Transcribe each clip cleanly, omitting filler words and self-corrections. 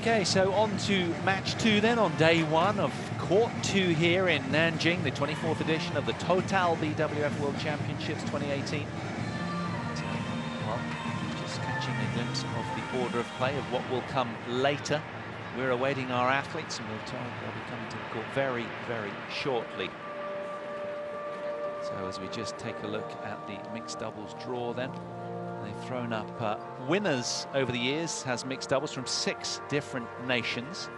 Okay, so on to match 2 then on day 1 of Court 2 here in Nanjing, the 24th edition of the Total BWF World Championships 2018. Well, just catching a glimpse of the order of play of what will come later. We're awaiting our athletes, and we'll tell they'll be coming to the court very, very shortly. So as we just take a look at the mixed doubles draw then. They've thrown up winners over the years, has mixed doubles from 6 different nations.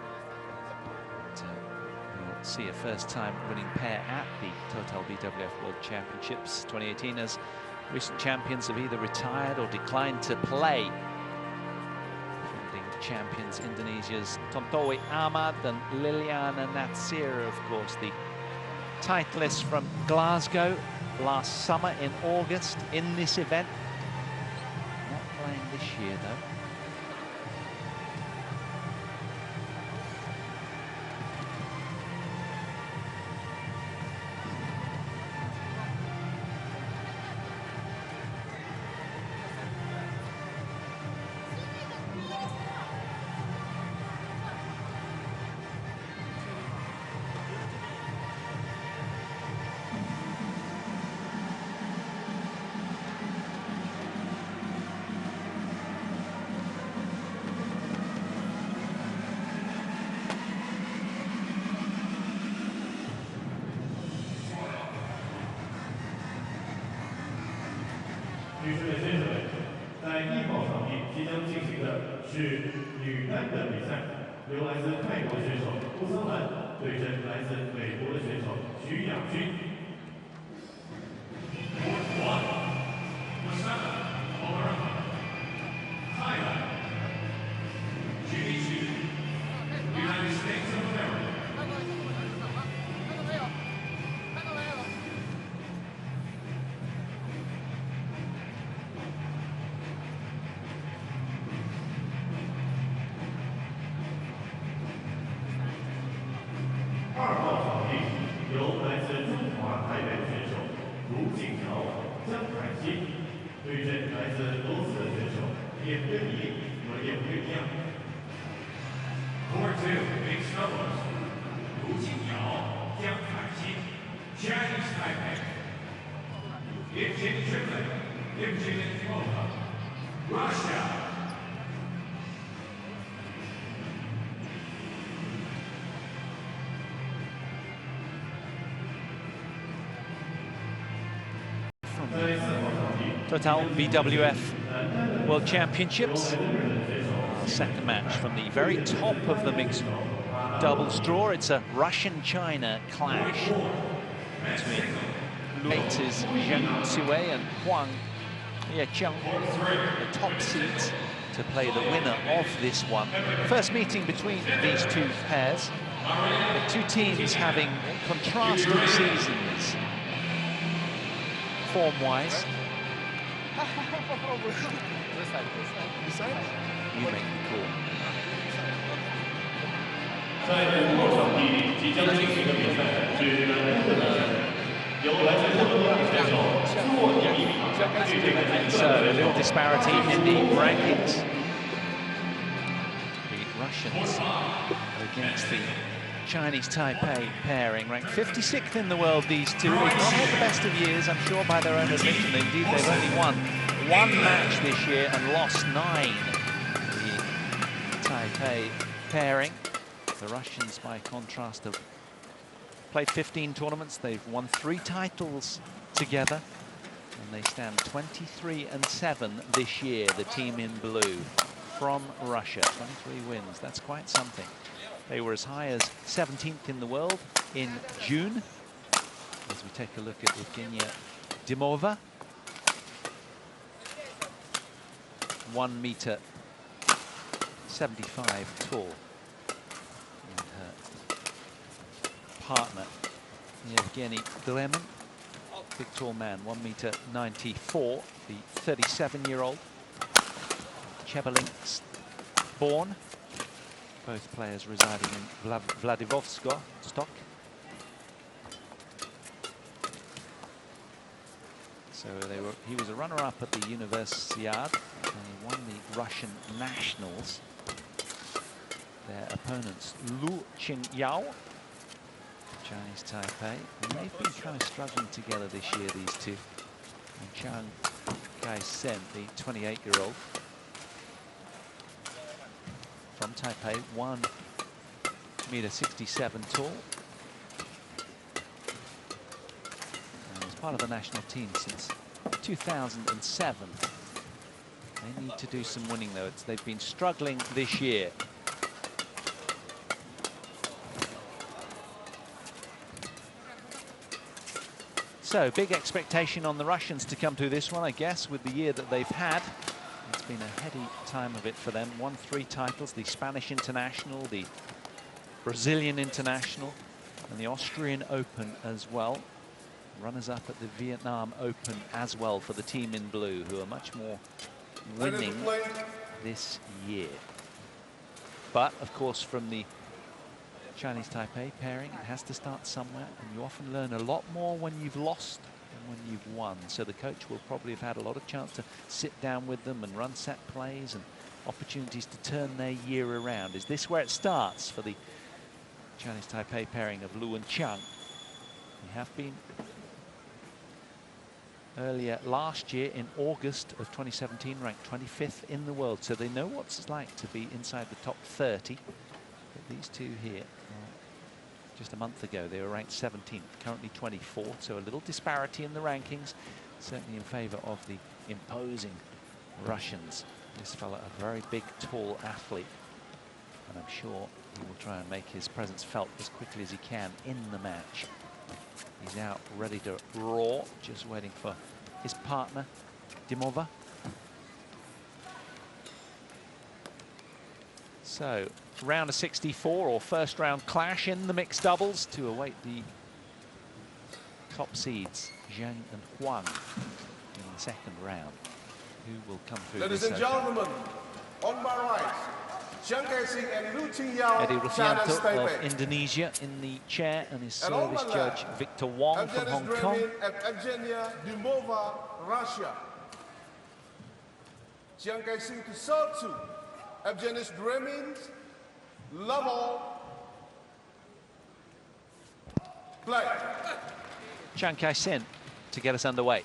We'll see a first-time winning pair at the Total BWF World Championships 2018, as recent champions have either retired or declined to play. Defending champions Indonesia's Tontowi Ahmad and Liliana Natsir, of course, the titleist from Glasgow last summer in August in this event. Not playing this year, though. Court 2, mixed doubles. Wu Jingyao, Jiang Kaixin, Chinese Taipei. Evgeny Triplet, Evgeny Timova, Russia. Total BWF World Championships. Second match from the very top of the mixed doubles draw. It's a Russian-China clash between Luaters Zheng Siwei and Huang Yeqiang, the top seeds, to play the winner of this one. First meeting between these two pairs. The two teams having contrasting seasons form-wise. You make the call. So, a little disparity in the rankings. The Russians against the Chinese Taipei pairing, ranked 56th in the world, these two. They've not had the best of years, I'm sure, by their own admission. Indeed, they've only won 1 match this year and lost 9. The Taipei pairing. The Russians, by contrast, have played 15 tournaments. They've won 3 titles together, and they stand 23-7 this year, the team in blue from Russia. 23 wins, that's quite something. They were as high as 17th in the world in June. As we take a look at Evgenia Dimova. 1 meter 75 tall. And her partner, Evgeny Gleman, big tall man, 1 meter 94, the 37-year-old. Chebalinsk born. Both players residing in Vladivostok. So he was a runner-up at the Universiade, and he won the Russian Nationals their opponents, Lu Qingyao, Chinese Taipei. And they've been kind of struggling together this year, these two. And Chiang Kai-sen, the 28-year-old from Taipei, 1.67 tall. And was part of the national team since 2007. They need to do some winning, though. They've been struggling this year. So, big expectation on the Russians to come through this one, I guess, with the year that they've had. It's been a heady time of it for them. Won 3 titles, the Spanish International, the Brazilian International, and the Austrian Open as well. Runners-up at the Vietnam Open as well for the team in blue, who are much more winning this year. But, of course, from the Chinese Taipei pairing, it has to start somewhere, and you often learn a lot more when you've lost than when you've won. So the coach will probably have had a lot of chance to sit down with them and run set plays and opportunities to turn their year around. Is this where it starts for the Chinese Taipei pairing of Lu and Chiang? They have been earlier last year in August of 2017, ranked 25th in the world, so they know what it's like to be inside the top 30. But these two here, just a month ago, they were ranked 17th, currently 24th, so a little disparity in the rankings, certainly in favor of the imposing Russians. This fella, a very big, tall athlete, and I'm sure he will try and make his presence felt as quickly as he can in the match. He's out, ready to roar, just waiting for his partner, Dimova. So, round of 64, or first round clash in the mixed doubles to await the top seeds, Zheng and Huang, in the second round. Who will come through Ladies this and gentlemen, on my right, Chiang Kai-sen and Lu Qingyao, Eddie China's Rufianto of Taipei. Indonesia in the chair, and his And on service my judge, left, Victor Wong from Hong Evgeny Kong. Dremin and Evgenia Dimova, Russia. Chiang Kai-sen to serve 2. Evgeny Dremin, love all. Play. Chiang Kai-sen to get us underway.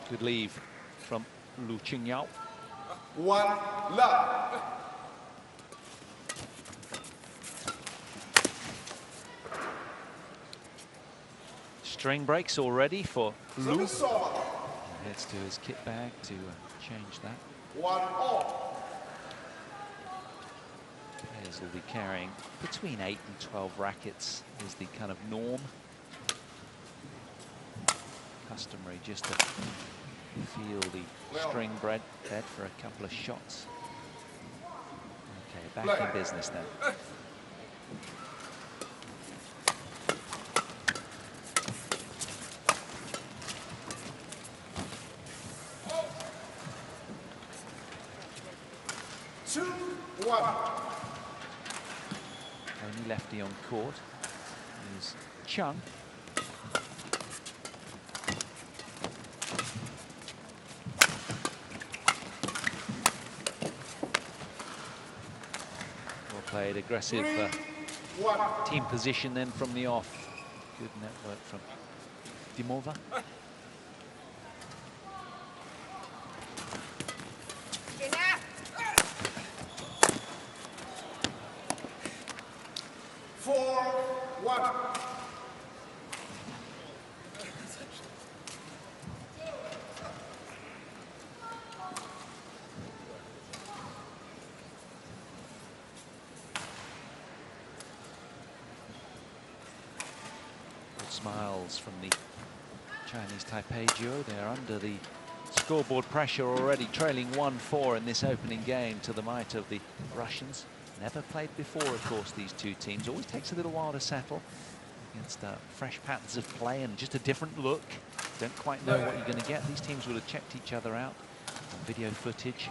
Good leave from Lu Qingyao. 1 love. String breaks already for Lu. Service over. Heads to his kit bag to change that. 1 all. Players will be carrying between 8 and 12 rackets is the kind of norm. Customary just to feel the string bed for a couple of shots. Okay, back in business now. Only lefty on court is Chung. Well played, aggressive team position then from the off. Good network from Dimova. Smiles from the Chinese Taipei duo. They're under the scoreboard pressure already, trailing 1-4 in this opening game to the might of the Russians. Never played before, of course, these two teams. Always takes a little while to settle against fresh patterns of play and just a different look. Don't quite know what you're going to get. These teams will have checked each other out on video footage.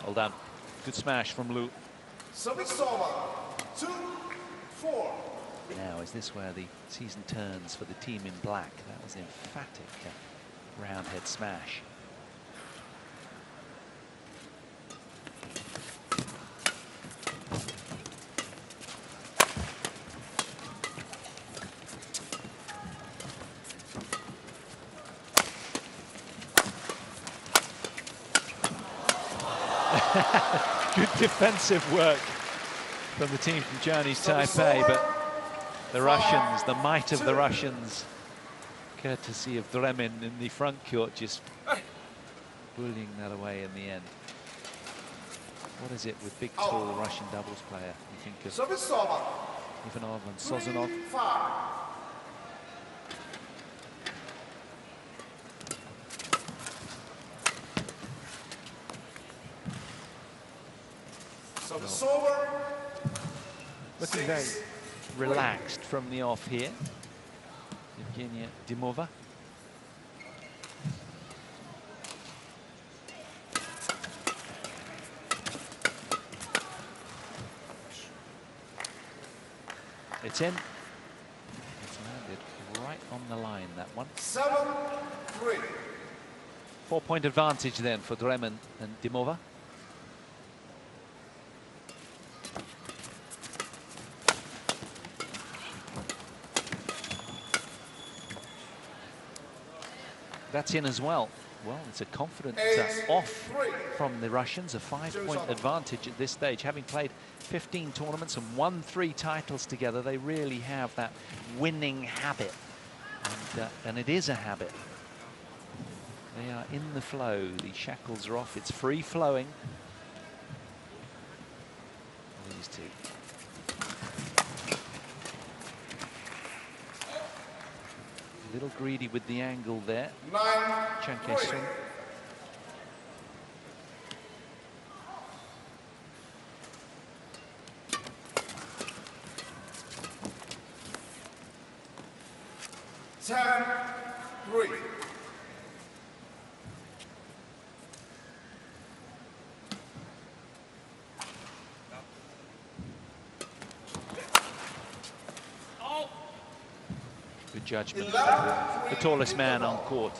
Well done. Good smash from Lu. Service over. 2-4. Now, is this where the season turns for the team in black? That was emphatic roundhead smash. Good defensive work from the team from Chinese Taipei, but the Russians, the might of the Russians, courtesy of Dremin in the front court, just bullying that away in the end. What is it with big, tall Russian doubles player? You think of Ivanov and Sozonov. Looking very relaxed from the off here. Evgenia Dimova. It's in. It's landed right on the line, that one. 7-3. 4-point advantage then for Dremin and Dimova. That's in as well. Well, it's a confident off from the Russians, a 5-point advantage at this stage. Having played 15 tournaments and won 3 titles together, they really have that winning habit. And it is a habit. They are in the flow. The shackles are off. It's free-flowing. These two. A little greedy with the angle there. Chen Kae-sung. Good judgment. The tallest man on court.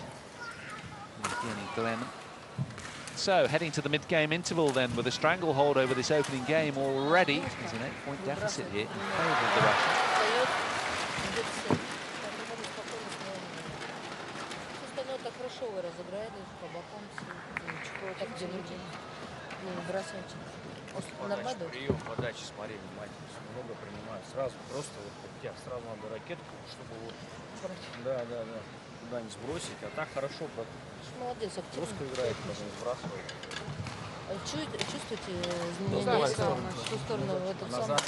So, heading to the mid-game interval then with a stranglehold over this opening game already. There's an 8-point deficit here in favour of the Russians. Подача, прием, подача, смотри внимательно, много принимаю, сразу, просто вот тебя сразу надо ракетку, чтобы вот, да, туда не сбросить, а так хорошо, жестко играет, потом сбрасывает. Чувствуете изменения в ту сторону, в эту назад.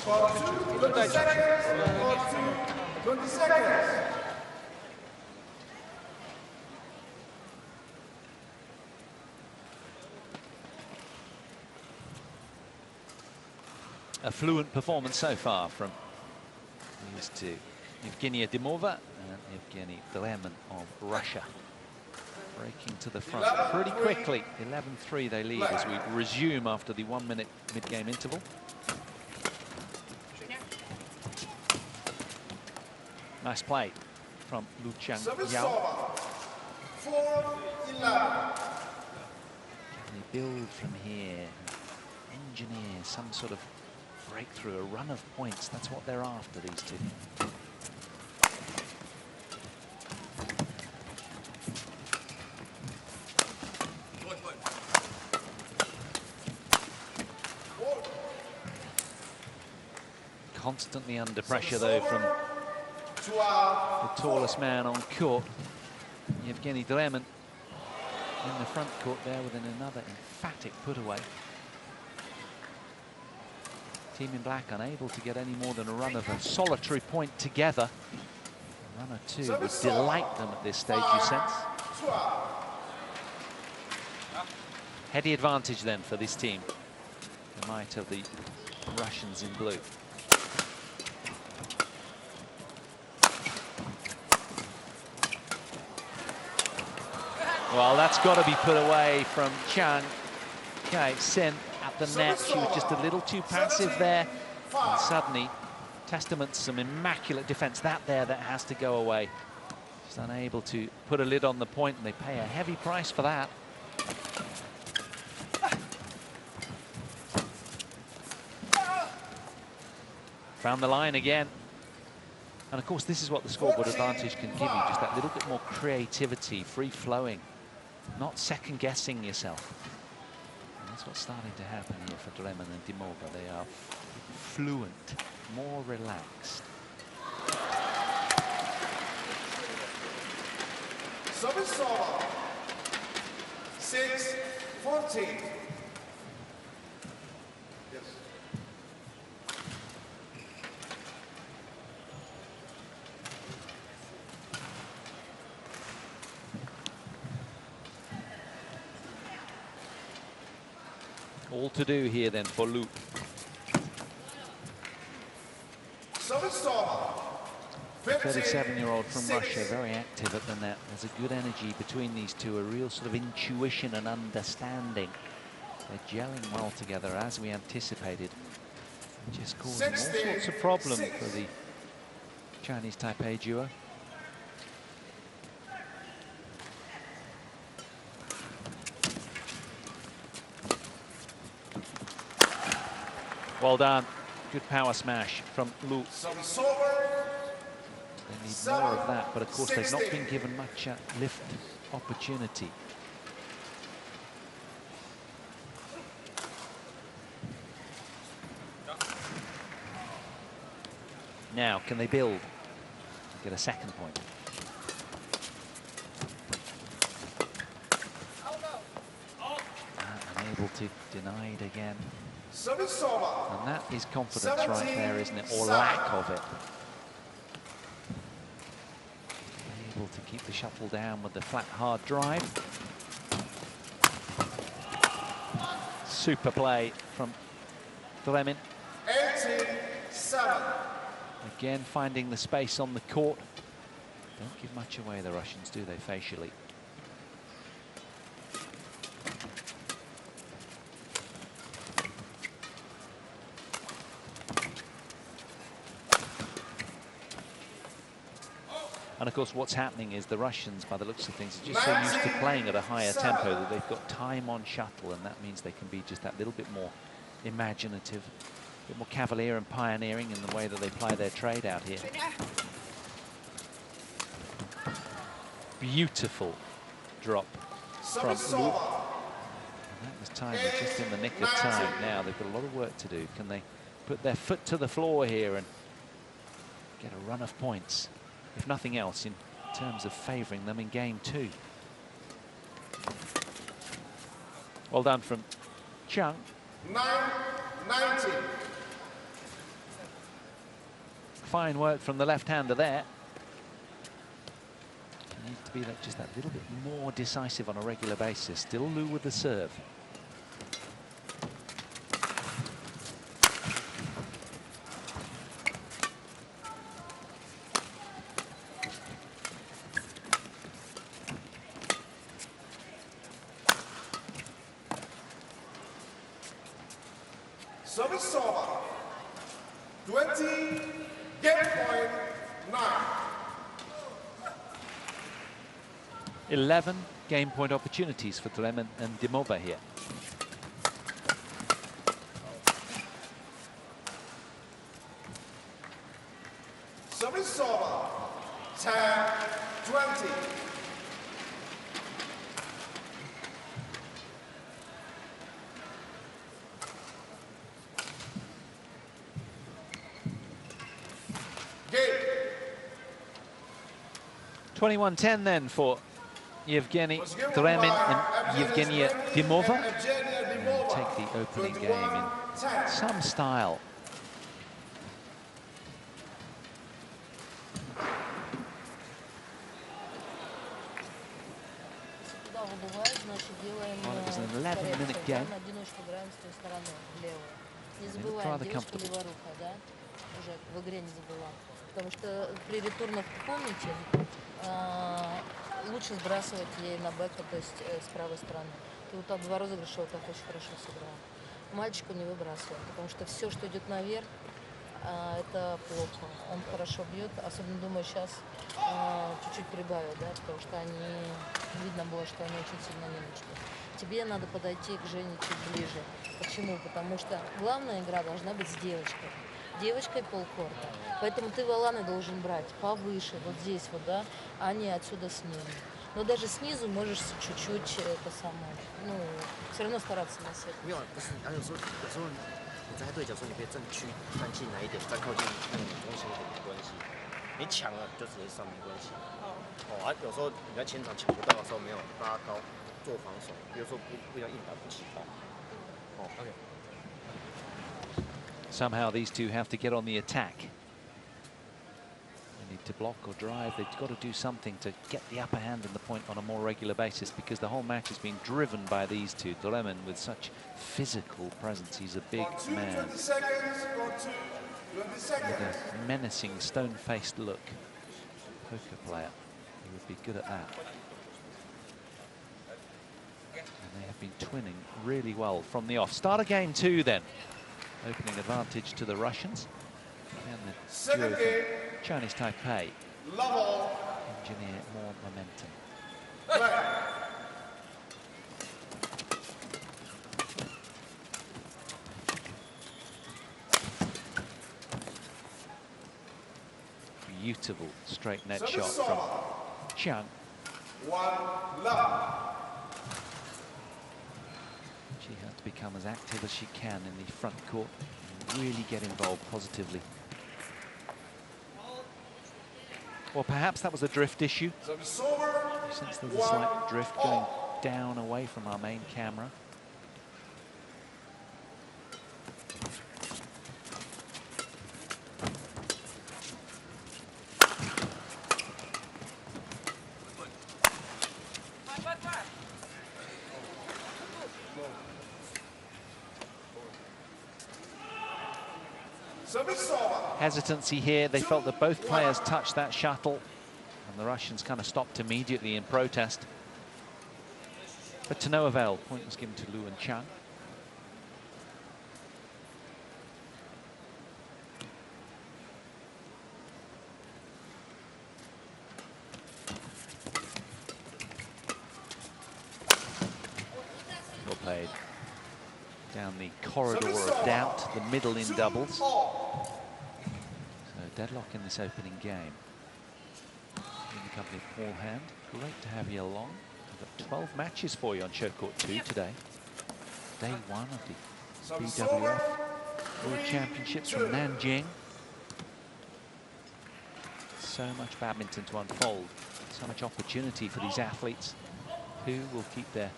A fluent performance so far from these two. Evgenia Dimova and Evgeny Dremin of Russia. Breaking to the front pretty quickly. 11-3 they lead as we resume after the 1-minute mid-game interval. Nice play from Lu Changyao. 4-11. Can they build from here? Engineer some sort of breakthrough, a run of points. That's what they're after, these two. Constantly under pressure, though, from the tallest man on court, Evgeny Dremin, in the front court there with another emphatic put-away. Team in black unable to get any more than a run of a solitary point together. A run or two would delight them at this stage, you sense. Heady advantage then for this team. The might of the Russians in blue. Well, that's got to be put away from Chen Kae-sung at the net. She was just a little too passive there. And suddenly, testament to some immaculate defense. That has to go away. Just unable to put a lid on the point, and they pay a heavy price for that. Found the line again. And of course, this is what the scoreboard advantage can give you, just that little bit more creativity, free-flowing, not second-guessing yourself. And that's what's starting to happen here for Dremen and Dimova. They are fluent, more relaxed. Service over. 6-14. Yes. All to do here then for Lu. Service over. 37-year-old from Russia, very active at the net. There's a good energy between these two, a real sort of intuition and understanding. They're gelling well together, as we anticipated. Just causing all sorts of problems for the Chinese Taipei duo. Well done. Good power smash from Lu. They need more of that, but of course they've not been given much lift opportunity. Now, can they build and get a second point? Unable to deny it again. And that is confidence right there, isn't it? Or lack of it. Able to keep the shuttle down with the flat, hard drive. Super play from Dremen. 18-7. Again, finding the space on the court. Don't give much away, the Russians, do they, facially? And of course, what's happening is the Russians, by the looks of things, are just so used to playing at a higher tempo that they've got time on shuttle, and that means they can be just that little bit more imaginative, a bit more cavalier and pioneering in the way that they ply their trade out here. Beautiful drop from Lu. And that was timed just in the nick of time. Now they've got a lot of work to do. Can they put their foot to the floor here and get a run of points? If nothing else, in terms of favouring them in game two. Well done from Chung. 9-19. Fine work from the left-hander there. Needs to be just that little bit more decisive on a regular basis. Still Lu with the serve. Service over. 20, game point 9. 11 game point opportunities for Dremen and Dimova here. Service over. 10, 20. Game. 21-10 then for Yevgeny Dremen and Yevgenia Dimova. And take the opening game in some style. Well, it was an 11-minute game. Try the comfortable. Уже в игре не забыла. Потому что при ретурнах, помните, лучше сбрасывать ей на бэка, то есть с правой стороны. И вот так два розыгрыша вот так очень хорошо сыграла. Мальчику не выбрасываем, потому что все, что идет наверх, это плохо. Он хорошо бьет, особенно, думаю, сейчас чуть-чуть прибавил, да, потому что видно было, что они очень сильно нервничают. Тебе надо подойти к Жене чуть ближе. Почему? Потому что главная игра должна быть с девочкой. Девочкой полкорта. Поэтому ты валаны должен брать повыше, вот здесь вот, да, а не отсюда снизу. Но даже снизу можешь чуть-чуть это самое, ну, все равно стараться на себя. 没有，不是，有时候你在对角说你可以站进来一点，站靠近那个中心一点没关系。你抢了就直接上没关系。有时候你在前场抢不到的时候，没有拉高做防守，有时候不要硬打不起来。OK。 Somehow these two have to get on the attack. They need to block or drive. They've got to do something to get the upper hand in the point on a more regular basis, because the whole match has been driven by these two. Doleman with such physical presence. He's a big man. 20 seconds, 20 seconds. With a menacing, stone-faced look. Poker player. He would be good at that. And they have been twinning really well from the off. Start of game 2 then. Opening advantage to the Russians. And the duo from Chinese Taipei engineer more momentum. Beautiful straight net shot from Chiang. 1 love. She has to become as active as she can in the front court and really get involved positively. Well, perhaps that was a drift issue. Since there's a slight drift going down away from our main camera. Hesitancy here. They felt that both players touched that shuttle, and the Russians kind of stopped immediately in protest. But to no avail. Point was given to Lu and Chiang. Well played. Down the corridor of doubt, the middle in doubles. Deadlock in this opening game. In the company of Paul Hand. Great to have you along. We've got 12 matches for you on Show Court 2 today. Day 1 of the BWF World Championships from Nanjing. So much badminton to unfold. So much opportunity for these athletes who will keep their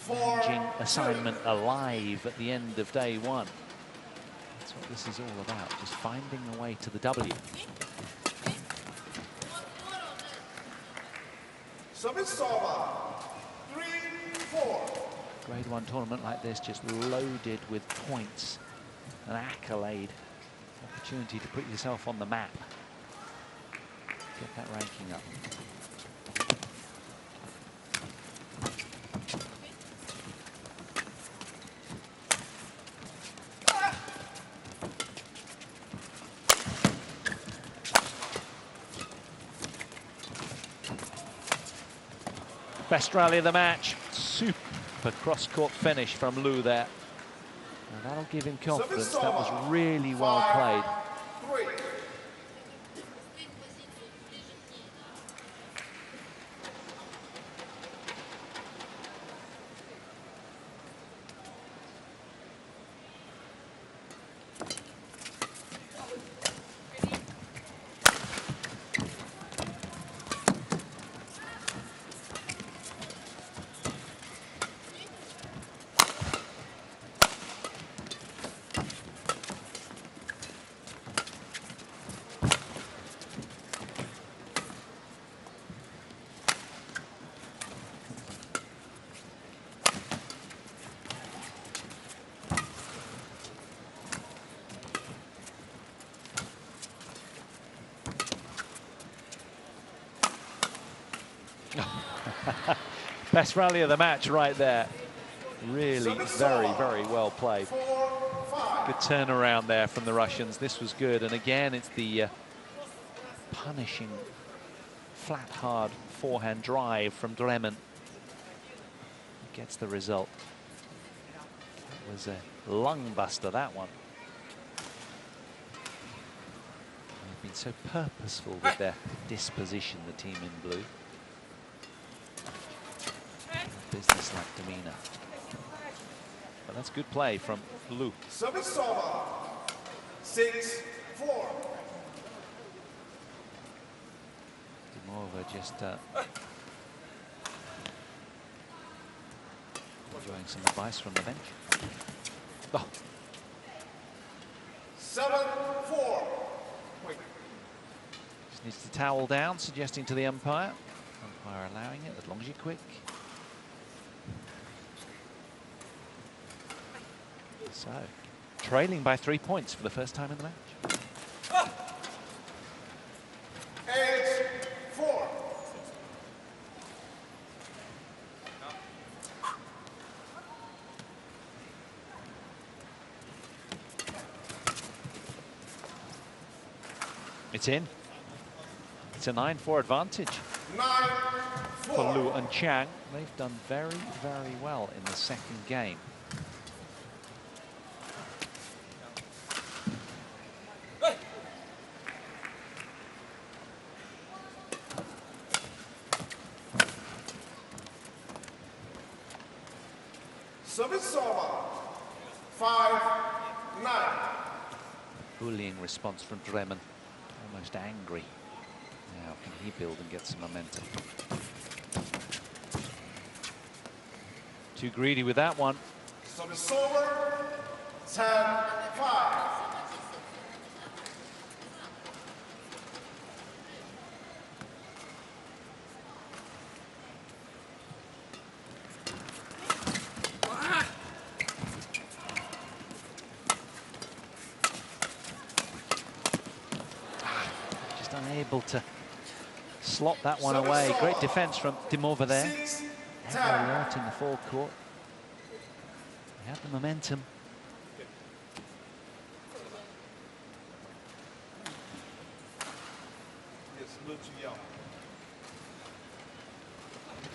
Nanjing assignment alive at the end of day 1. That's what this is all about, just finding a way to the W. Grade 1 tournament like this, just loaded with points, an accolade, opportunity to put yourself on the map, get that ranking up. Best rally of the match. Super cross-court finish from Lu there. And that'll give him confidence. That was really well played. Best rally of the match right there. Really very, very well played. Good turnaround there from the Russians. This was good. And again, it's the punishing, flat, hard forehand drive from Dremen. Gets the result. It was a lung buster, that one. They've been so purposeful with their disposition, the team in blue. Business-like demeanor. But that's good play from Lu. Service over. 6-4. Dimova just enjoying some advice from the bench. Oh. 7-4. Just needs to towel down, suggesting to the umpire. Umpire allowing it, as long as you're quick. So, trailing by 3 points for the first time in the match. 8-4. It's in. It's a 9-4 advantage 9-4. for Lu and Chang. They've done very, very well in the second game. Service over. 5-9. Bullying response from Dremen. Almost angry. Now can he build and get some momentum? Too greedy with that one. Service over. 10-5. Unable to slot that one away. Great defense from Dimova there. Very alert in the forecourt. They have the momentum.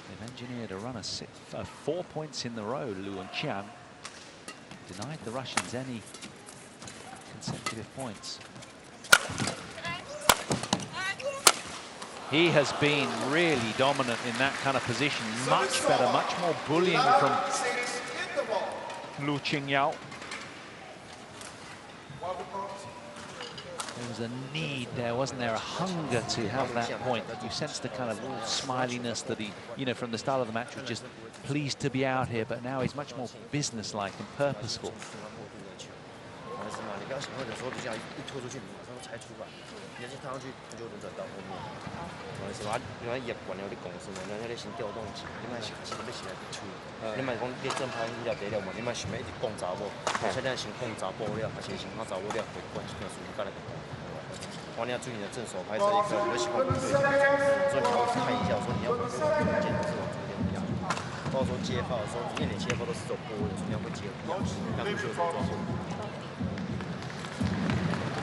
They've engineered a run of 4 points in the row, Lu and Qiang. Denied the Russians any consecutive points. He has been really dominant in that kind of position. Much better, much more bullying from Lu Qingyao. There was a need there, wasn't there? A hunger to have that point. You sensed the kind of smiliness that he, you know, from the start of the match was just pleased to be out here, but now he's much more businesslike and purposeful.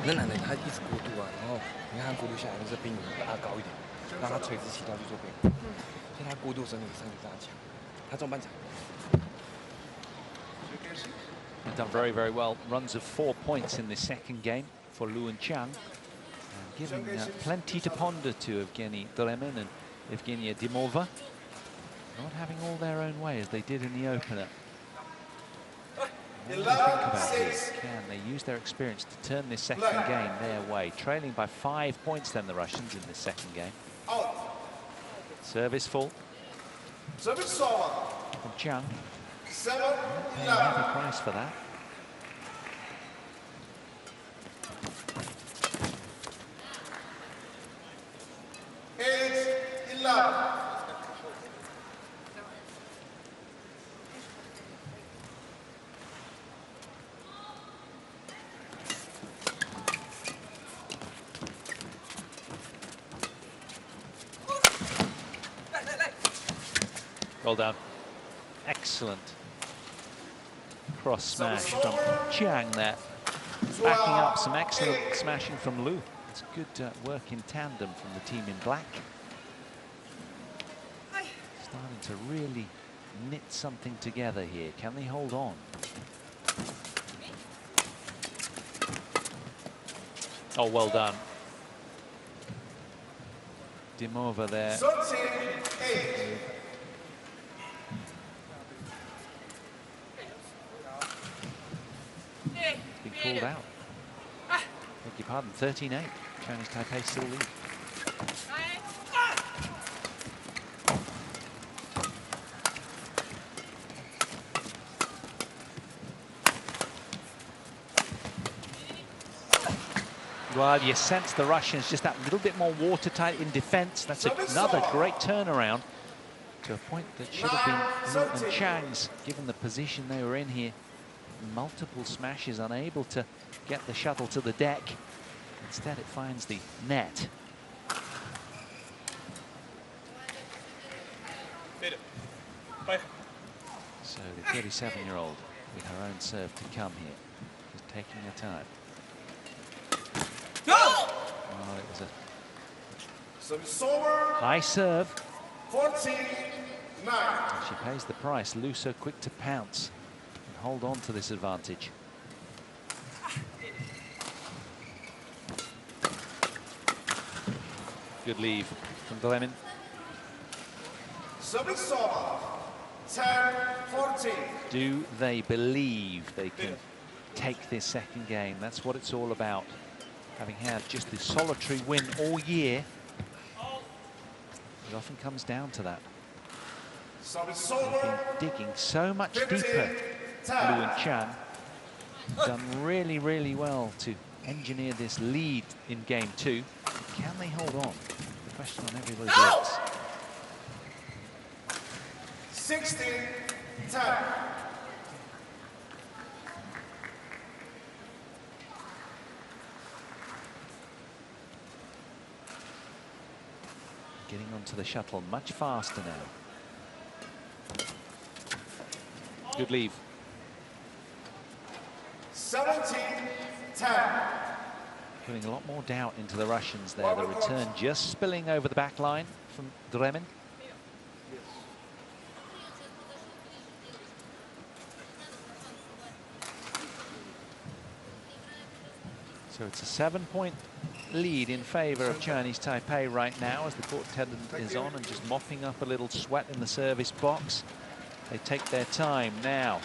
那男的他一直过渡啊，然后你看他过渡下来，就是冰拉高一点，让他垂直起跳去做冰，所以他过渡身体非常强，他中半场。He's done very, very well. Runs of 4 points in the second game for Lu and Qiang, giving plenty to ponder to Evgeny Dremen and Evgenia Dimova. Not having all their own way as they did in the opener. What do you think about this? Can they use their experience to turn this second game their way? Trailing by 5 points then, the Russians, in this second game. Service full. Service over. From Qiang. 7-9. Paying a heavy price for that. Well done. Excellent cross smash from Qiang there. backing up. Some excellent smashing from Lu. It's good work in tandem from the team in black. Starting to really knit something together here. Can they hold on? Oh, well done. Dimova there. It's been called out. Beg your pardon, 13-8. Chinese Taipei still lead. Well, you sense the Russians just that little bit more watertight in defense. That's another great turnaround to a point that should have been Lu and Chang's, given the position they were in here. Multiple smashes, unable to get the shuttle to the deck. Instead, it finds the net. So the 37-year-old with her own serve to come here. She's taking her time. Oh, it was a high serve. 14-9. She pays the price. Lu so quick to pounce and hold on to this advantage. Good leave from Dremin. Service over. 10-14. Do they believe they can take this second game? That's what it's all about. Having had just the solitary win all year, it often comes down to that. They've been digging so much deeper, Lu and Chang. Done really, really well to engineer this lead in game 2. Can they hold on? The question on everybody's lips. 16-10. Getting onto the shuttle much faster now. Good leave. 17-10. Putting a lot more doubt into the Russians there. The return just spilling over the back line from Dremin. So it's a 7-point lead in favour of Chinese Taipei right now as the court attendant is on and just mopping up a little sweat in the service box. They take their time now.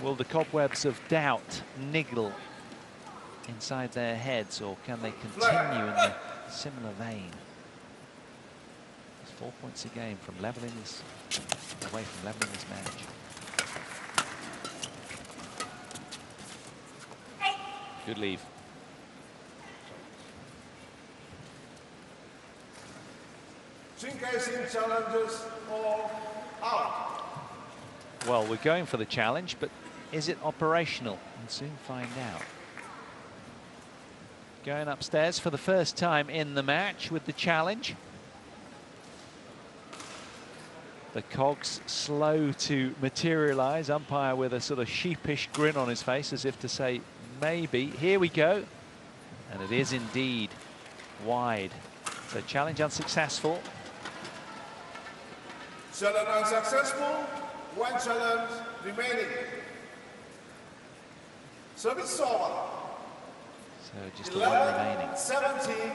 Will the cobwebs of doubt niggle inside their heads, or can they continue in a similar vein? It's 4 points a game from levelling this, away from levelling this match. Good leave. Challenges all out. Well, we're going for the challenge, but is it operational? We'll soon find out. Going upstairs for the first time in the match with the challenge. The cogs slow to materialise. Umpire with a sort of sheepish grin on his face as if to say, maybe. Here we go. And it is indeed wide. So challenge unsuccessful. Challenge unsuccessful. One challenge remaining. Service over. So just a one remaining. 17.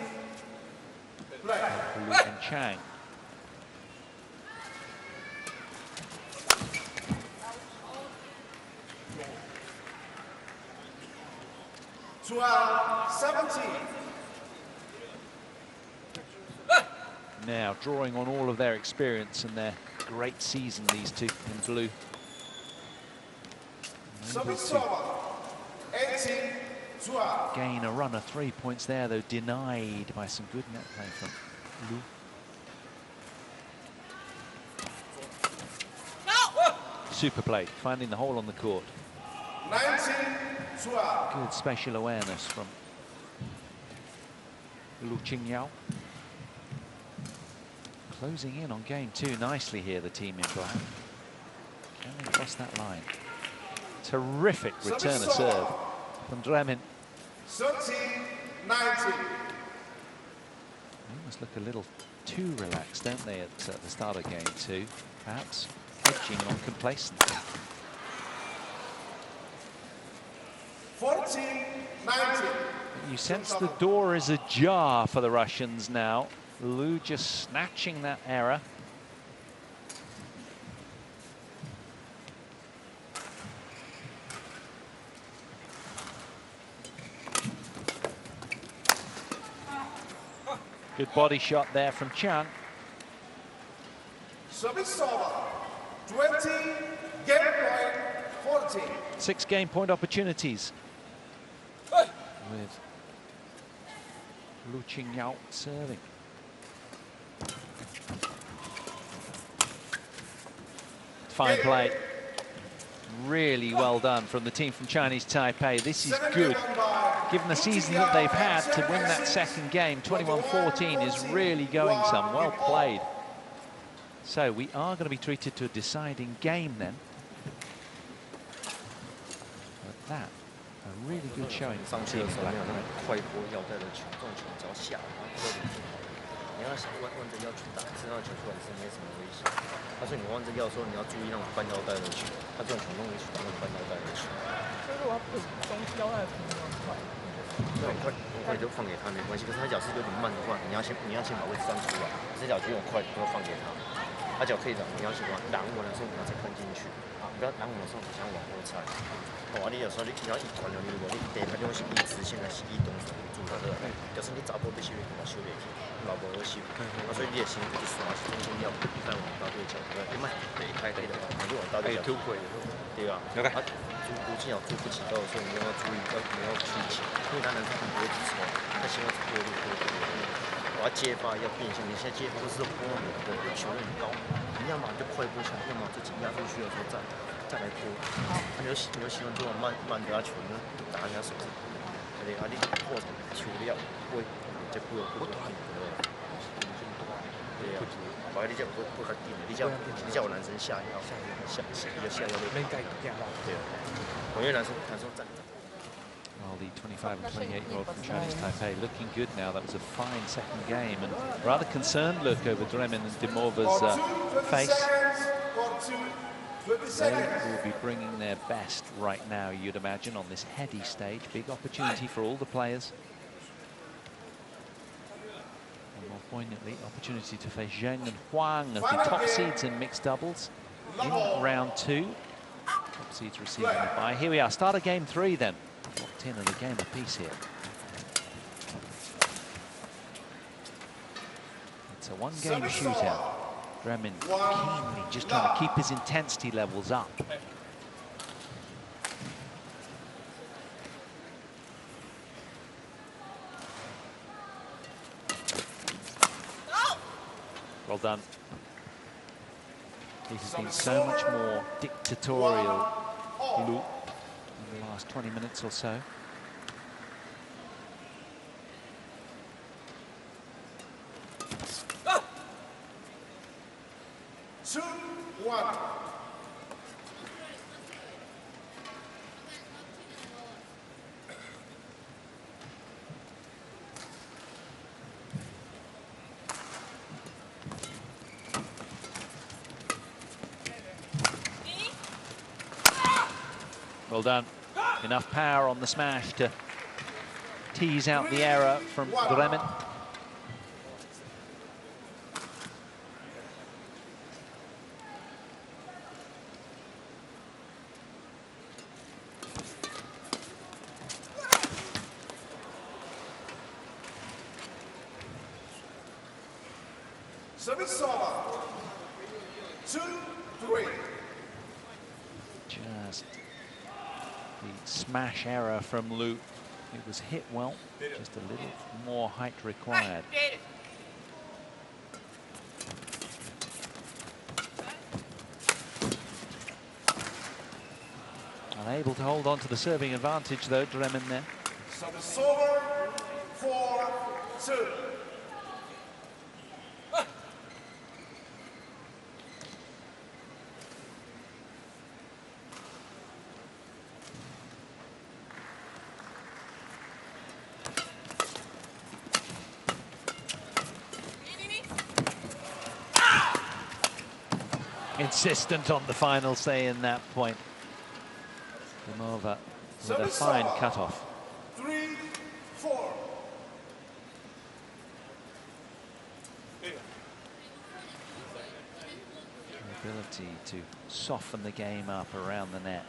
Play. Lu and Chang. To our 17. Now drawing on all of their experience and their great season, these two in blue. Service over. 18-12. Gain a run of 3 points there, though denied by some good net play from Lu. Super play, finding the hole on the court. 19-12. Good spatial awareness from Lu Qingyao. Closing in on game 2 nicely here, the team in black. Can they cross that line? Terrific return of serve from Dremin. 30-19. They almost look a little too relaxed, don't they, at the start of game 2? Perhaps edging on complacency. 40-19. You sense the door is ajar for the Russians now. Lu just snatching that error. Good body shot there from Chang. Service over. 20, game point 14. 6 game point opportunities. With Lu Qingyao serving. Fine play. Really well done from the team from Chinese Taipei. This is good. Given the season that they've had, to win that second game, 21-14, is really going some. Well played. So we are going to be treated to a deciding game then. But that, a really good showing from the team in Black. 你要想弯着腰去打，这样球出来是没什么危险。他说你弯着腰说你要注意那种半腰带的球，他这种球弄一球那种半腰带的球。所以我要补中腰带平衡快。对，快就放给他没关系。可是他脚是有点慢的话，你要先把位置站出来，这脚就用快就放给他。他脚可以挡，你要喜欢挡我的时候你要再看进去，不要挡我的时候你想往后踩。哦，你有时候你要一管了，如果你第一个是一直线的是移动住他的，就是你找不到必须给他修理，老婆修。所以你也行，就是说中间要在往大对角，你慢对开的话，你往大对角。对啊，他不进不起到的时候，你要注意，你要出击，因为他男生很多只手，他喜欢过路。我要接发要变向，你现在接发都是波你的球很高，你要么就快步下，要么自己压出去的时候再来拖。你就喜欢这种慢给他球呢，打人家手指，对，你破球了会这不有不短的，对呀，把你叫不较紧，你叫我男生下腰，下腰没改变了，对，我因为男生站。 Well, the 25 and 28-year-old from Chinese Taipei looking good now. That was a fine second game, and rather concerned look over Dremin and Dimova's face. They will be bringing their best right now, you'd imagine, on this heady stage. Big opportunity for all the players. And more poignantly, opportunity to face Zheng and Huang as the top seeds in mixed doubles in round 2. Top seeds receiving the bye. Here we are, start of game 3 then. Locked in at a game apiece here. It's a one-game shootout. Dremin keenly just trying to keep his intensity levels up. Well done. He has been so much more dictatorial, Lu, in the last 20 minutes or so. Two, one. Well done. Enough power on the smash to tease out the error from Dremin. Service over. 2-3. Just the smash error from Lu. It was hit well, just a little more height required. Unable to hold on to the serving advantage though, Dremin there. Service over. 4-2. insistent on the final say in that point. Dimova with a fine cutoff. 3-4. Ability to soften the game up around the net.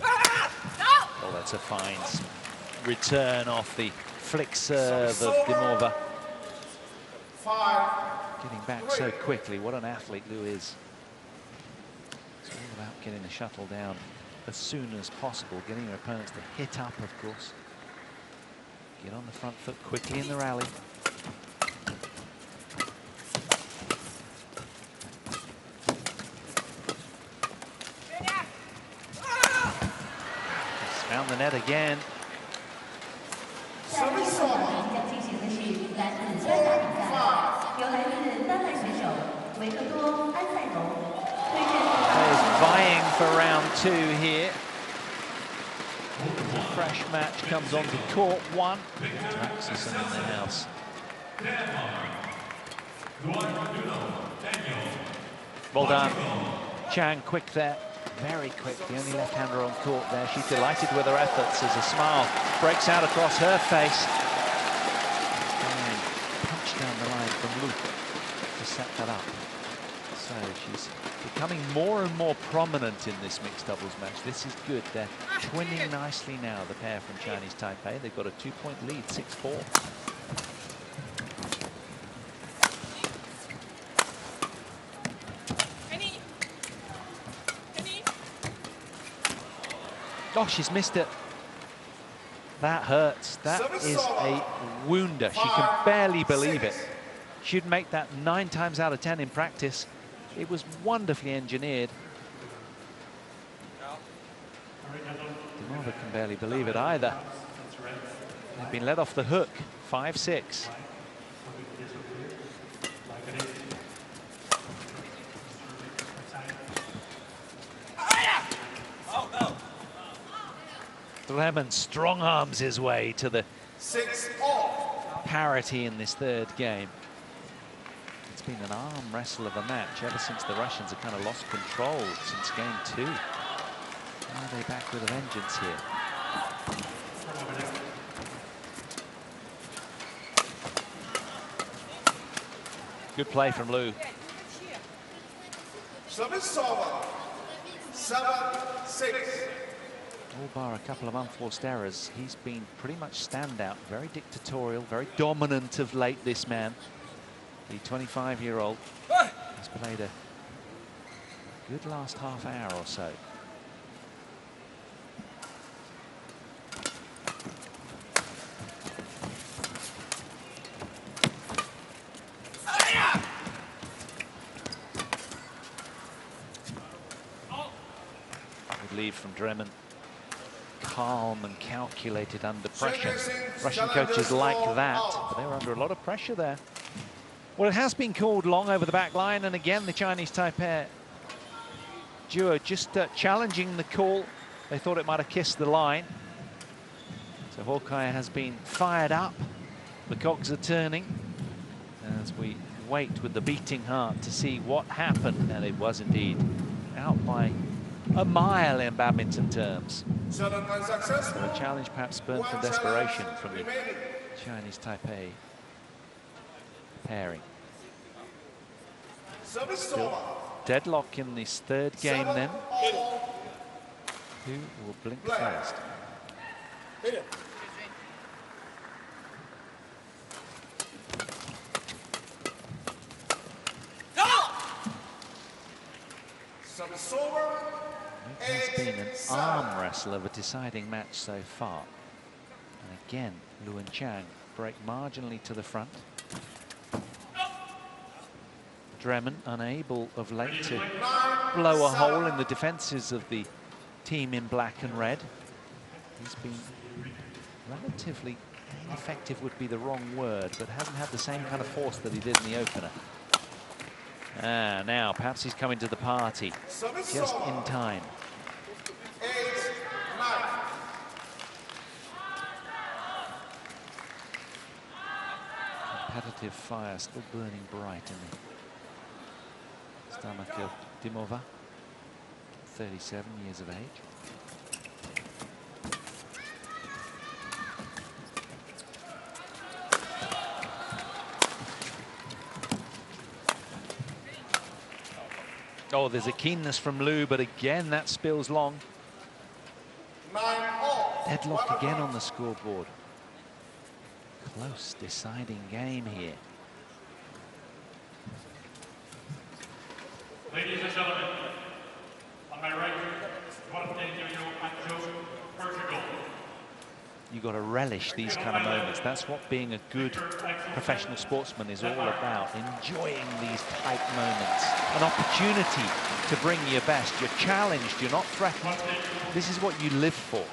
Oh, that's a fine return off the flick serve of Dimova. Getting back so quickly. What an athlete Liu is. It's all about getting the shuttle down as soon as possible, getting your opponents to hit up, of course. Get on the front foot quickly in the rally. Found the net again. Players vying for round 2 here. A fresh match comes onto court 1. Axelsen in the house. Well done. Chang quick there. Very quick, the only left-hander on court there. She's delighted with her efforts as a smile breaks out across her face. And punch down the line from Liu to set that up. So she's becoming more and more prominent in this mixed doubles match. This is good. They're twinning nicely now, the pair from Chinese Taipei. They've got a 2-point lead, 6-4. Oh, she's missed it. That hurts. That is a wounder. She can barely believe it. She'd make that 9 times out of 10 in practice. It was wonderfully engineered. Dimova can barely believe it either. They've been let off the hook. 5-6. Lemon strong arms his way to the 6-all. parity in this 3rd game. It's been an arm wrestle of a match ever since the Russians have kind of lost control since game 2. Are they back with a vengeance here? Good play from Liu. Service over. 7-6. All bar a couple of unforced errors, he's been pretty much standout, very dictatorial, very dominant of late, this man. The 25-year-old has played a good last half hour or so. Good lead from Dremen. Calm and calculated under pressure. Russian coaches like that, but they were under a lot of pressure there. Well, it has been called long over the back line, and again the Chinese Taipei duo just challenging the call. They thought it might have kissed the line. So Hawkeye has been fired up. The cogs are turning as we wait with the beating heart to see what happened, and it was indeed out by a mile in badminton terms. So a challenge perhaps spurned from desperation from the Chinese Taipei pairing. Still deadlock in this 3rd game then. Who will blink first? It has been an arm wrestle of a deciding match so far. And again, Liu and Chang break marginally to the front. Dremen unable of late to blow a hole in the defences of the team in black and red. He's been relatively ineffective, would be the wrong word, but hasn't had the same kind of force that he did in the opener. Now perhaps he's coming to the party just in time. 8-9. Competitive fire still burning bright in the stomach of Dimova, 37 years of age. Oh, there's a keenness from Liu, but again that spills long. Deadlock again on the scoreboard. Close, deciding game here. Ladies and gentlemen, on my right, Portugal. You've got to relish these kind of moments. That's what being a good professional sportsman is all about, enjoying these tight moments. An opportunity to bring your best. You're challenged, you're not threatened. This is what you live for.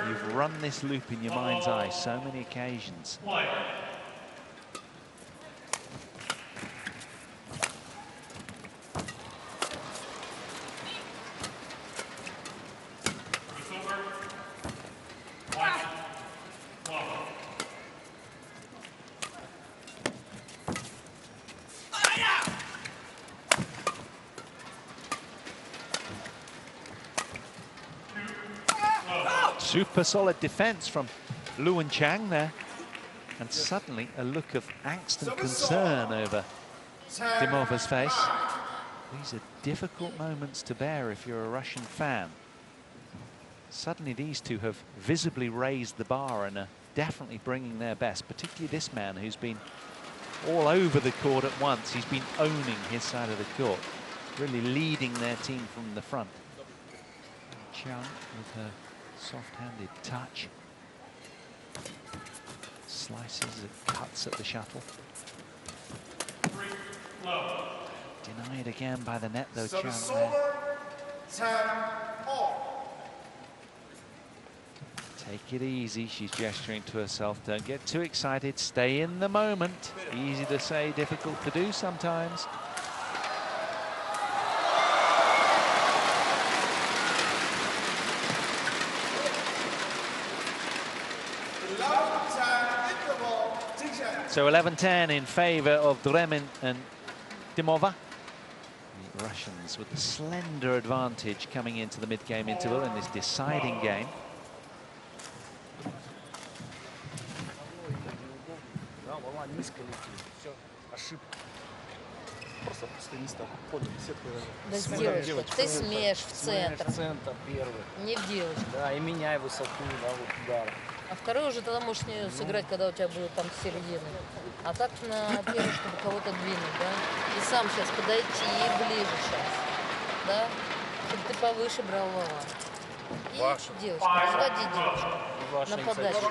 You've run this loop in your mind's eye so many occasions. Super solid defense from Liu Chang there. And suddenly a look of angst and concern over Dimova's face. These are difficult moments to bear if you're a Russian fan. Suddenly these two have visibly raised the bar and are definitely bringing their best, particularly this man who's been all over the court at once. He's been owning his side of the court, really leading their team from the front. Chang with her soft-handed touch. Slices and cuts at the shuttle. Denied again by the net though, Chang there. Take it easy, she's gesturing to herself. Don't get too excited, stay in the moment. Easy to say, difficult to do sometimes. So 11-10 in favor of Dremin and Dimova. The Russians with a slender advantage coming into the mid-game interval in this deciding game. Да сделаешь, ты смеешь в центр. Не в девочку. Да, и меняй высоту, да, вот удар. А второй уже тогда можешь не сыграть, когда у тебя будет там середина. А так на первый, чтобы кого-то двинуть, да? И сам сейчас подойти и ближе сейчас, да? Чтобы ты повыше брал Вова. И девочку, разводи девочку на подачу.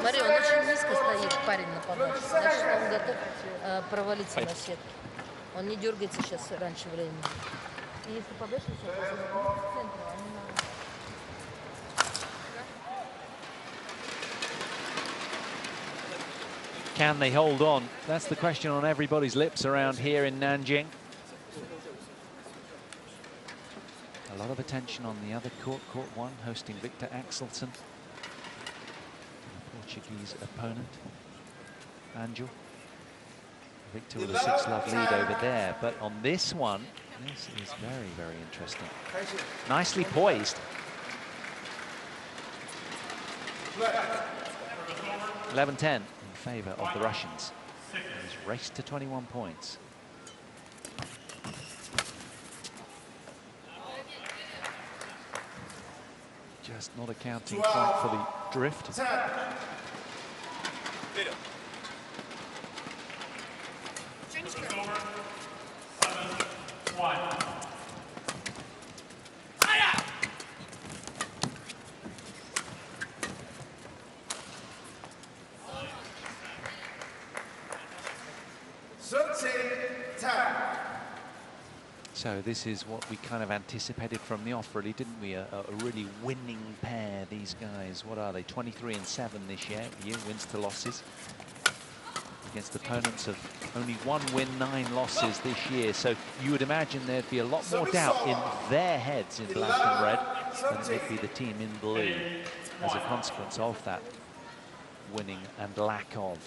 Смотри, он очень низко стоит, парень на подаче. Значит, он готов провалиться на сетке. Он не дергается сейчас раньше времени. И если подача сейчас в центре, они на... Can they hold on? That's the question on everybody's lips around here in Nanjing. A lot of attention on the other court, court one, hosting Victor Axelsen, the Portuguese opponent, Angel. Victor with a 6-love lead over there, but on this one, this is very, very interesting. Nicely poised. 11-10 in favor of the Russians. He's raced to 21 points. Just not accounting quite for the drift. So this is what we kind of anticipated from the off, really, didn't we? A really winning pair, these guys. What are they? 23-7 this year, wins to losses. Against opponents of only 1 win, 9 losses this year. So you would imagine there'd be a lot more doubt in their heads in black and red than it'd be the team in blue as a consequence of that winning and lack of.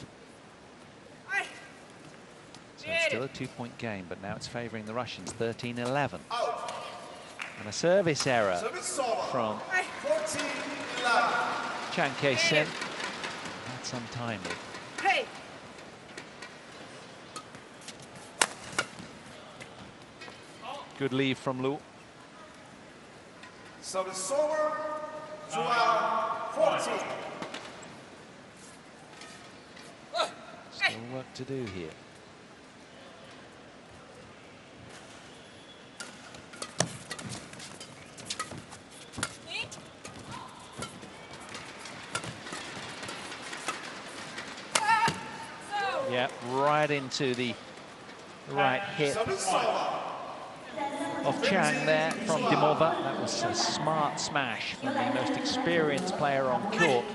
So it's still a 2-point game, but now it's favouring the Russians, 13-11. And a service error from Chiang Kai-sin. That's untimely. Good leave from Lu. Service over, 12-14. Still work to do here. Yeah, right into the right hip of Chang there from Dimova. That was a smart smash from the most experienced player on court.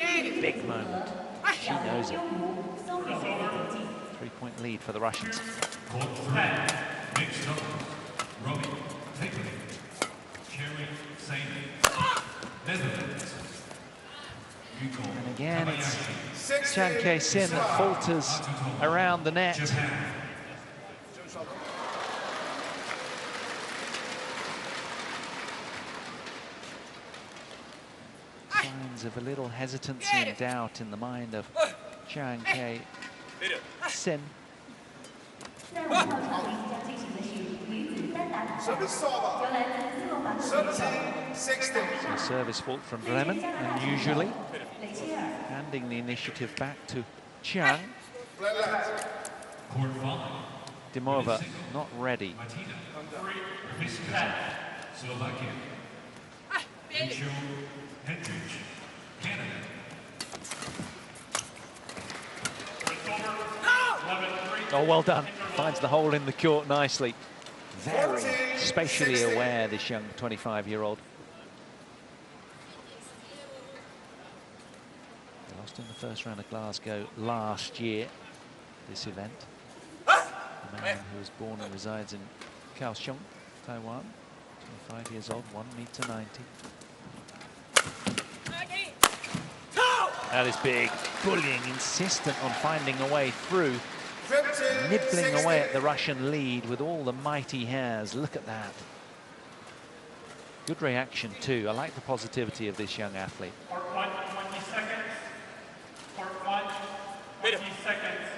Big moment. She knows it. 3-point lead for the Russians. And again, it's Chiang Kai-sin that falters around the net. Signs of a little hesitancy and doubt in the mind of Chiang Kai-sin. Service over, 13-16. So service fault from Bremen, unusually. Handing the initiative back to Chiang. Dimova not ready. Oh, well done. Finds the hole in the court nicely. Very spatially aware, this young 25-year-old. They lost in the first round of Glasgow last year, this event. A man who was born and resides in Kaohsiung, Taiwan, 25 years old, 1m90. That is big. Bullying, insistent on finding a way through. Nibbling away at the Russian lead with all the might he has. Look at that. Good reaction too. I like the positivity of this young athlete. Court 1, 20 seconds. Court 1, 20 seconds.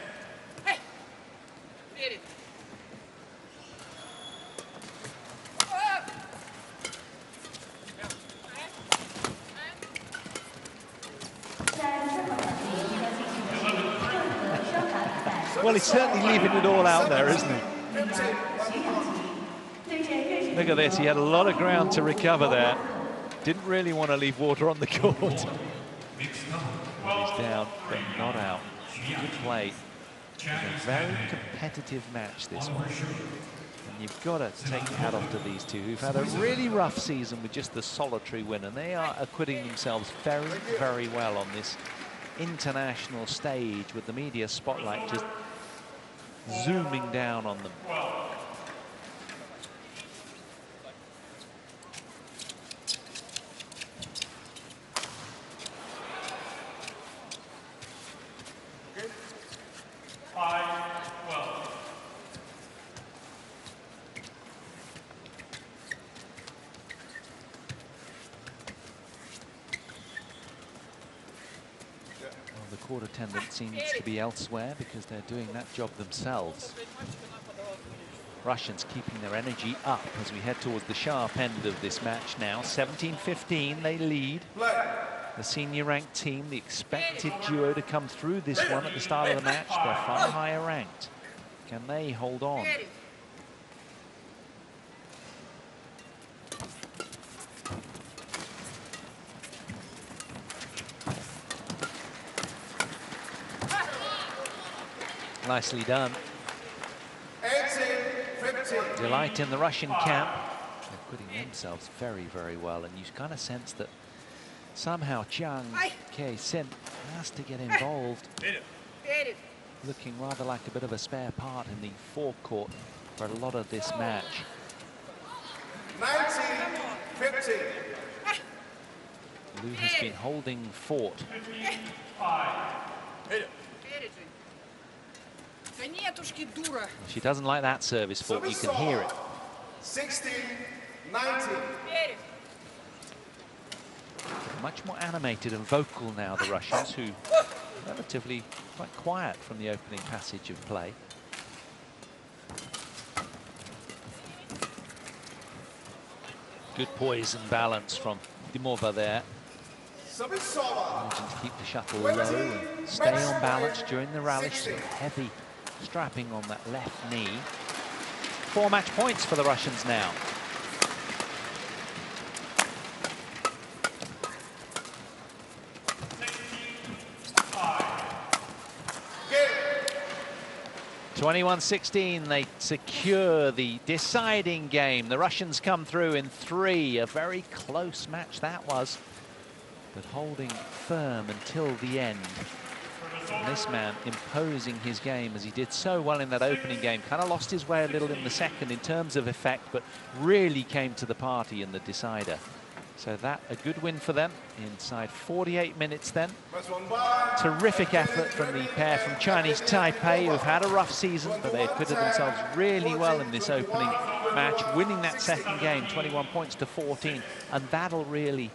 Well, he's certainly leaving it all out there, isn't he? Look at this. He had a lot of ground to recover there. Didn't really want to leave water on the court. He's down, but not out. Good play. It's a very competitive match, this one. And you've got to take your hat off to these two, who've had a really rough season with just the solitary win, and they are acquitting themselves very, very well on this international stage with the media spotlight just zooming down on them. The court attendant seems to be elsewhere because they're doing that job themselves. Russians keeping their energy up as we head towards the sharp end of this match now. 17-15, they lead. The senior ranked team, the expected duo to come through this one at the start of the match. They're far higher ranked. Can they hold on? Nicely done. 18-15. Delight in the Russian camp. They're putting themselves very, very well, and you kind of sense that somehow Chiang Kai-sin has to get involved. Looking rather like a bit of a spare part in the forecourt for a lot of this match. 19-15. Lu has been holding fort. She doesn't like that service fault, you can hear it. 16-19. Much more animated and vocal now, the Russians, who relatively quite quiet from the opening passage of play. Good poise and balance from Dimova there. Managing to keep the shuttle low and stay on balance during the rally. So heavy strapping on that left knee. 4 match points for the Russians now. Game. 21-16, they secure the deciding game. The Russians come through in 3. A very close match that was, but holding firm until the end. And this man imposing his game as he did so well in that opening game. Kind of lost his way a little in the second in terms of effect, but really came to the party in the decider. So that a good win for them inside 48 minutes then. Terrific effort from the pair from Chinese Taipei, who've had a rough season, but they acquitted themselves really well in this opening match, winning that second game, 21 points to 14, and that'll really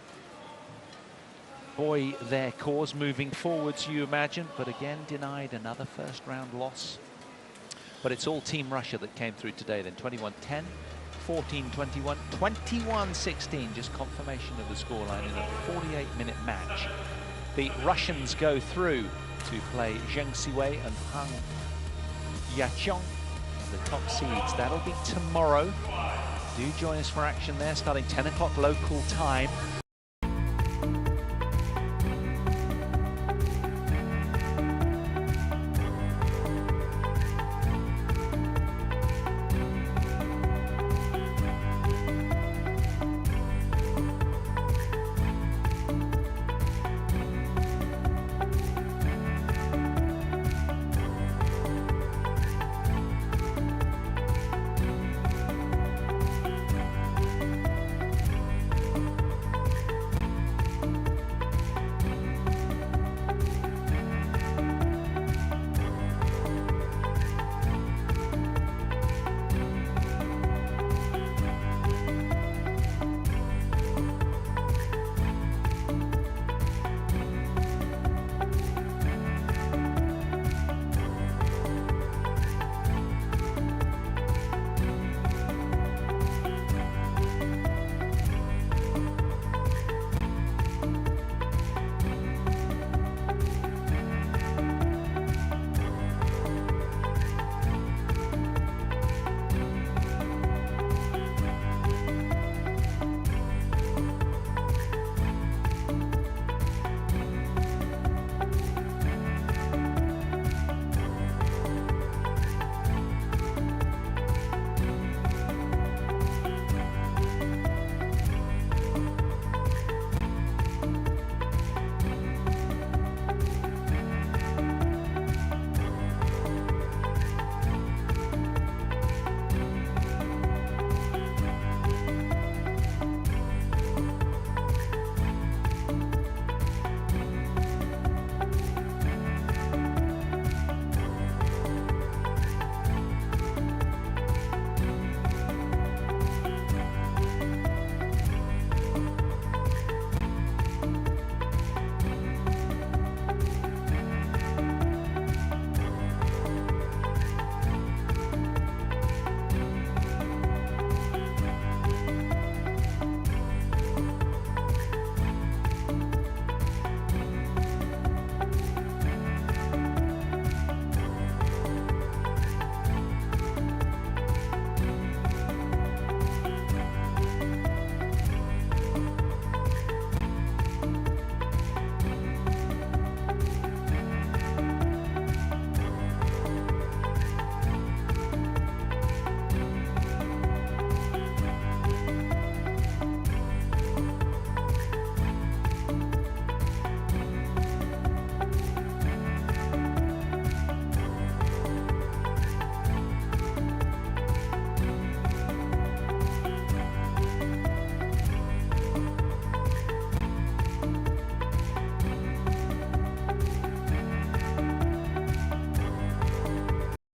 buoy their cause moving forwards, you imagine, but again denied another first round loss. But it's all Team Russia that came through today then. 21-10, 14-21, 21-16, just confirmation of the scoreline in a 48-minute match. The Russians go through to play Zheng Siwei and Hang Yachong, the top seeds. That'll be tomorrow. Do join us for action there, starting 10 o'clock local time.